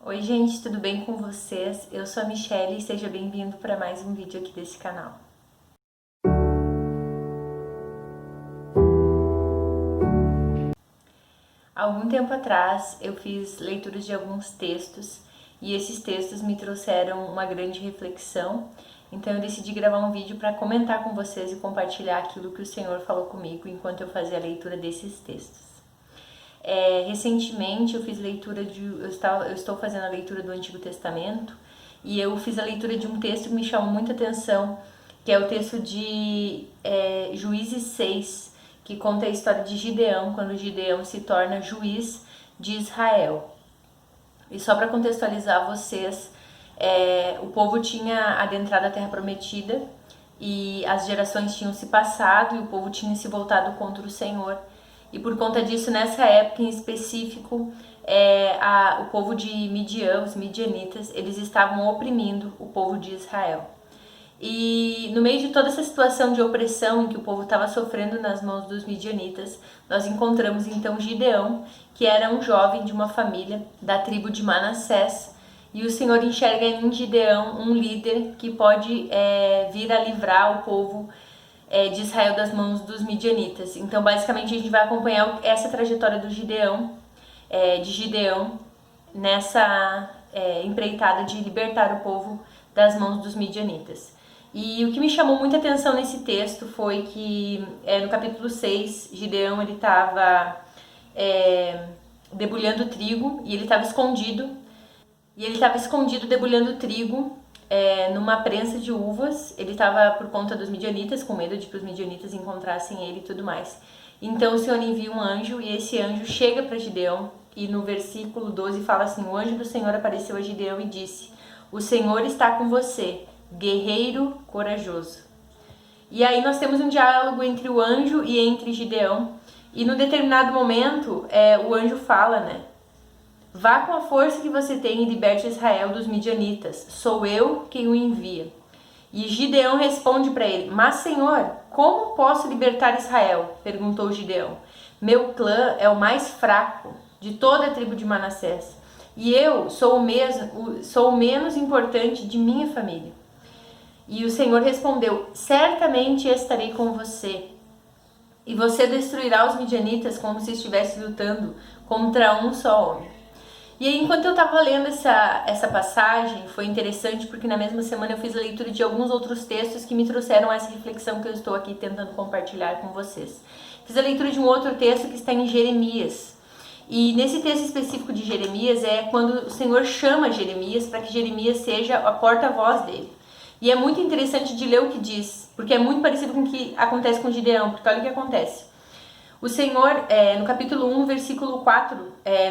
Oi gente, tudo bem com vocês? Eu sou a Michelle e seja bem-vindo para mais um vídeo aqui desse canal. Há algum tempo atrás eu fiz leituras de alguns textos e esses textos me trouxeram uma grande reflexão, então eu decidi gravar um vídeo para comentar com vocês e compartilhar aquilo que o Senhor falou comigo enquanto eu fazia a leitura desses textos. Recentemente eu fiz leitura eu estou fazendo a leitura do Antigo Testamento e eu fiz a leitura de um texto que me chamou muita atenção, que é o texto de Juízes 6, que conta a história de Gideão, quando Gideão se torna juiz de Israel. E só para contextualizar vocês, o povo tinha adentrado a Terra Prometida e as gerações tinham se passado e o povo tinha se voltado contra o Senhor. E por conta disso, nessa época em específico, o povo de Midian, os midianitas, eles estavam oprimindo o povo de Israel. E no meio de toda essa situação de opressão em que o povo estava sofrendo nas mãos dos midianitas, nós encontramos então Gideão, que era um jovem de uma família da tribo de Manassés, e o Senhor enxerga em Gideão um líder que pode vir a livrar o povo de Israel das mãos dos midianitas. Então basicamente a gente vai acompanhar essa trajetória do Gideão, de Gideão, nessa empreitada de libertar o povo das mãos dos midianitas. E o que me chamou muita atenção nesse texto foi que no capítulo 6, Gideão ele estava debulhando trigo e ele estava escondido. E ele estava escondido debulhando trigo numa prensa de uvas. Ele estava por conta dos midianitas, com medo de que os midianitas encontrassem ele e tudo mais. Então o Senhor envia um anjo e esse anjo chega para Gideão e no versículo 12 fala assim: o anjo do Senhor apareceu a Gideão e disse: o Senhor está com você, guerreiro corajoso. E aí nós temos um diálogo entre o anjo e entre Gideão. E no determinado momento o anjo fala, né? Vá com a força que você tem e liberte Israel dos midianitas. Sou eu quem o envia. E Gideão responde para ele: mas Senhor, como posso libertar Israel? Perguntou Gideão. Meu clã é o mais fraco de toda a tribo de Manassés. E eu sou o menos importante de minha família. E o Senhor respondeu: certamente estarei com você. E você destruirá os midianitas como se estivesse lutando contra um só homem. E aí, enquanto eu estava lendo essa passagem, foi interessante porque na mesma semana eu fiz a leitura de alguns outros textos que me trouxeram essa reflexão que eu estou aqui tentando compartilhar com vocês. Fiz a leitura de um outro texto que está em Jeremias. E nesse texto específico de Jeremias é quando o Senhor chama Jeremias para que Jeremias seja a porta-voz dele. E é muito interessante de ler o que diz, porque é muito parecido com o que acontece com Gideão, porque olha o que acontece. O Senhor, no capítulo 1, versículo 4,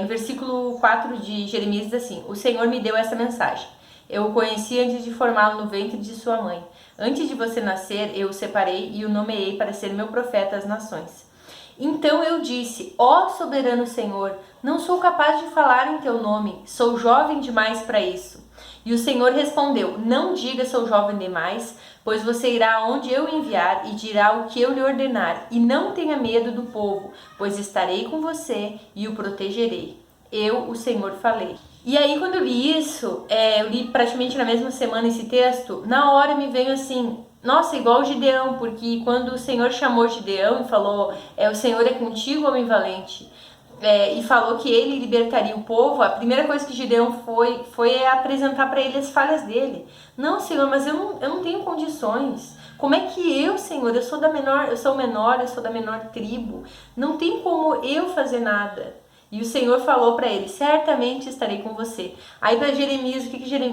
no versículo 4 de Jeremias diz assim: o Senhor me deu essa mensagem. Eu o conheci antes de formá-lo no ventre de sua mãe. Antes de você nascer, eu o separei e o nomeei para ser meu profeta às nações. Então eu disse: ó soberano Senhor, não sou capaz de falar em teu nome, sou jovem demais para isso. E o Senhor respondeu: não diga sou jovem demais, pois você irá onde eu enviar e dirá o que eu lhe ordenar. E não tenha medo do povo, pois estarei com você e o protegerei. Eu, o Senhor, falei. E aí quando eu li isso, eu li praticamente na mesma semana esse texto, na hora me veio assim: nossa, igual Gideão, porque quando o Senhor chamou Gideão e falou: o Senhor é contigo, homem valente, e falou que ele libertaria o povo, a primeira coisa que Gideão foi apresentar para ele as falhas dele. Não, Senhor, mas eu não tenho condições. Como é que eu, Senhor, eu sou o menor, eu sou da menor tribo, não tem como eu fazer nada. E o Senhor falou para ele: certamente estarei com você. Aí para Jeremias,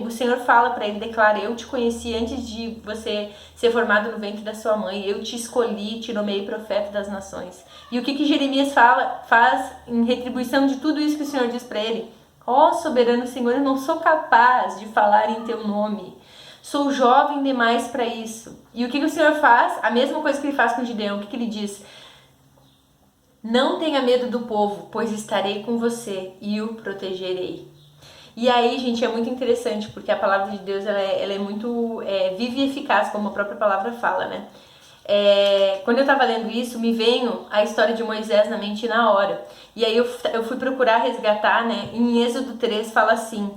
o Senhor fala para ele, declara: eu te conheci antes de você ser formado no ventre da sua mãe, eu te escolhi, te nomeei profeta das nações. E o que Jeremias faz em retribuição de tudo isso que o Senhor diz para ele? Ó soberano Senhor, eu não sou capaz de falar em teu nome. Sou jovem demais para isso. E o que o Senhor faz? A mesma coisa que ele faz com Gideão. O que ele diz? Não tenha medo do povo, pois estarei com você e o protegerei. E aí, gente, é muito interessante, porque a palavra de Deus ela é muito viva e eficaz, como a própria palavra fala, né? Quando eu tava lendo isso, me veio a história de Moisés na mente na hora. E aí eu fui procurar resgatar, né? Em Êxodo 3 fala assim: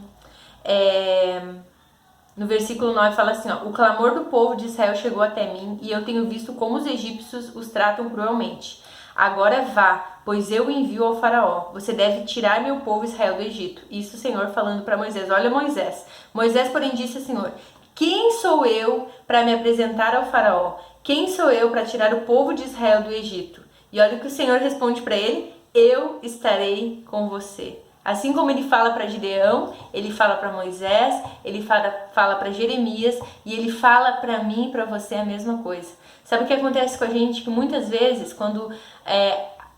no versículo 9 fala assim, ó, o clamor do povo de Israel chegou até mim e eu tenho visto como os egípcios os tratam cruelmente. Agora vá, pois eu o envio ao faraó. Você deve tirar meu povo Israel do Egito. Isso o Senhor falando para Moisés. Olha Moisés. Moisés, porém, disse ao Senhor, quem sou eu para me apresentar ao faraó? Quem sou eu para tirar o povo de Israel do Egito? E olha o que o Senhor responde para ele, eu estarei com você. Assim como ele fala para Gideão, ele fala para Moisés, ele fala para Jeremias e ele fala para mim e para você a mesma coisa. Sabe o que acontece com a gente? Que muitas vezes, quando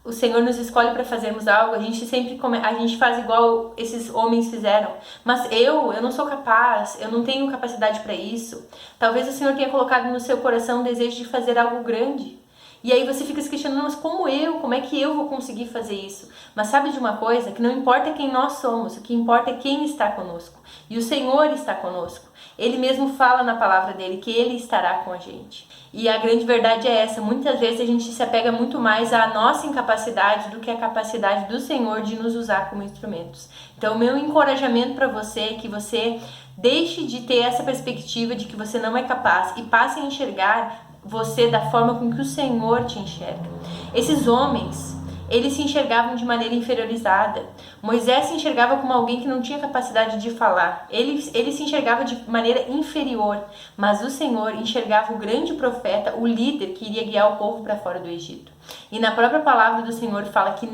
o Senhor nos escolhe para fazermos algo, a gente faz igual esses homens fizeram. Mas eu não sou capaz, eu não tenho capacidade para isso. Talvez o Senhor tenha colocado no seu coração o desejo de fazer algo grande. E aí você fica se questionando, mas como é que eu vou conseguir fazer isso? Mas sabe de uma coisa? Que não importa quem nós somos, o que importa é quem está conosco. E o Senhor está conosco. Ele mesmo fala na palavra dele que ele estará com a gente. E a grande verdade é essa, muitas vezes a gente se apega muito mais à nossa incapacidade do que à capacidade do Senhor de nos usar como instrumentos. Então o meu encorajamento para você é que você deixe de ter essa perspectiva de que você não é capaz e passe a enxergar você da forma com que o Senhor te enxerga. Esses homens, eles se enxergavam de maneira inferiorizada. Moisés se enxergava como alguém que não tinha capacidade de falar. Ele se enxergava de maneira inferior. Mas o Senhor enxergava o grande profeta, o líder que iria guiar o povo para fora do Egito. E na própria palavra do Senhor fala que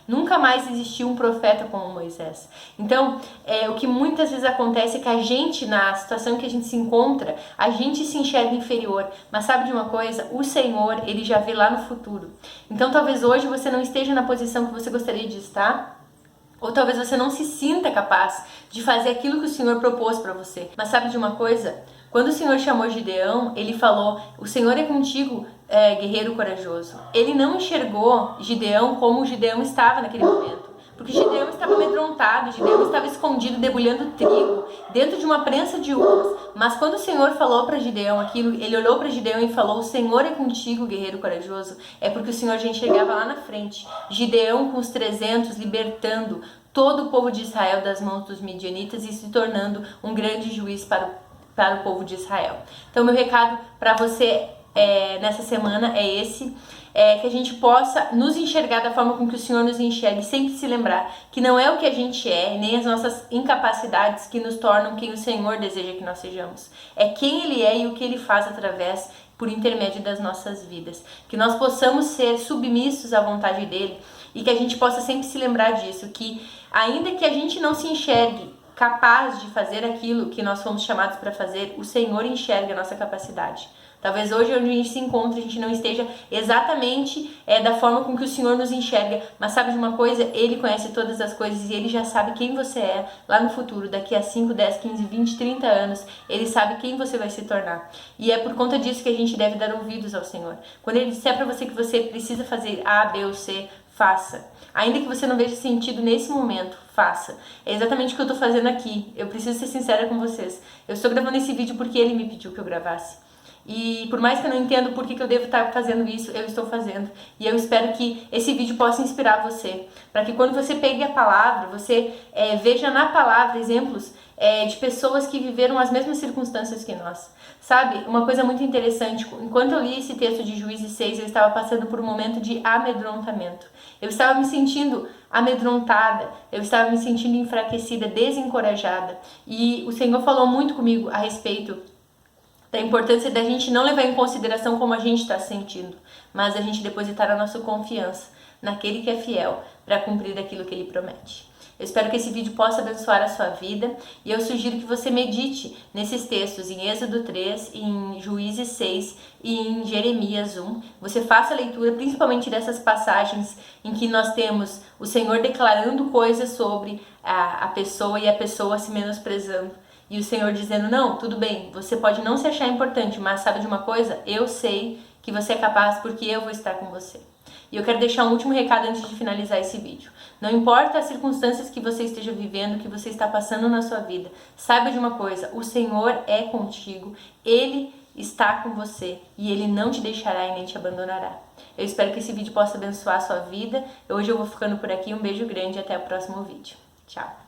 nunca mais existiu um profeta como Moisés. Então, o que muitas vezes acontece é que a gente, na situação que a gente se encontra, a gente se enxerga inferior. Mas sabe de uma coisa? O Senhor, ele já vê lá no futuro. Então, talvez hoje você não esteja na posição que você gostaria de estar, ou talvez você não se sinta capaz de fazer aquilo que o Senhor propôs para você. Mas sabe de uma coisa? Quando o Senhor chamou Gideão, ele falou, o Senhor é contigo, guerreiro corajoso. Ele não enxergou Gideão como Gideão estava naquele momento. Porque Gideão estava amedrontado, Gideão estava escondido, debulhando trigo, dentro de uma prensa de uvas. Mas quando o Senhor falou para Gideão aquilo, ele olhou para Gideão e falou, o Senhor é contigo, guerreiro corajoso. É porque o Senhor já enxergava lá na frente. Gideão com os 300 libertando todo o povo de Israel das mãos dos midianitas e se tornando um grande juiz para o povo de Israel. Então, meu recado para você nessa semana é esse, que a gente possa nos enxergar da forma com que o Senhor nos enxerga e sempre se lembrar que não é o que a gente é, nem as nossas incapacidades que nos tornam quem o Senhor deseja que nós sejamos. É quem Ele é e o que Ele faz através, por intermédio das nossas vidas. Que nós possamos ser submissos à vontade dEle e que a gente possa sempre se lembrar disso, que ainda que a gente não se enxergue capaz de fazer aquilo que nós fomos chamados para fazer, o Senhor enxerga a nossa capacidade. Talvez hoje onde a gente se encontra, a gente não esteja exatamente da forma com que o Senhor nos enxerga, mas sabe de uma coisa? Ele conhece todas as coisas e Ele já sabe quem você é lá no futuro, daqui a 5, 10, 15, 20, 30 anos, Ele sabe quem você vai se tornar. E é por conta disso que a gente deve dar ouvidos ao Senhor. Quando Ele disser para você que você precisa fazer A, B ou C, faça. Ainda que você não veja sentido nesse momento, faça. É exatamente o que eu estou fazendo aqui. Eu preciso ser sincera com vocês. Eu estou gravando esse vídeo porque Ele me pediu que eu gravasse. E por mais que eu não entenda por que eu devo estar fazendo isso, eu estou fazendo. E eu espero que esse vídeo possa inspirar você. Para que quando você pegue a palavra, você veja na palavra exemplos de pessoas que viveram as mesmas circunstâncias que nós. Sabe, uma coisa muito interessante, enquanto eu li esse texto de Juízes 6, eu estava passando por um momento de amedrontamento. Eu estava me sentindo amedrontada, eu estava me sentindo enfraquecida, desencorajada. E o Senhor falou muito comigo a respeito da importância da gente não levar em consideração como a gente está se sentindo, mas a gente depositar a nossa confiança naquele que é fiel para cumprir aquilo que Ele promete. Eu espero que esse vídeo possa abençoar a sua vida e eu sugiro que você medite nesses textos em Êxodo 3, em Juízes 6 e em Jeremias 1. Você faça a leitura principalmente dessas passagens em que nós temos o Senhor declarando coisas sobre a pessoa e a pessoa se menosprezando. E o Senhor dizendo, não, tudo bem, você pode não se achar importante, mas sabe de uma coisa? Eu sei que você é capaz porque eu vou estar com você. E eu quero deixar um último recado antes de finalizar esse vídeo. Não importa as circunstâncias que você esteja vivendo, que você está passando na sua vida, saiba de uma coisa, o Senhor é contigo, Ele está com você e Ele não te deixará e nem te abandonará. Eu espero que esse vídeo possa abençoar a sua vida. Hoje eu vou ficando por aqui, um beijo grande e até o próximo vídeo. Tchau!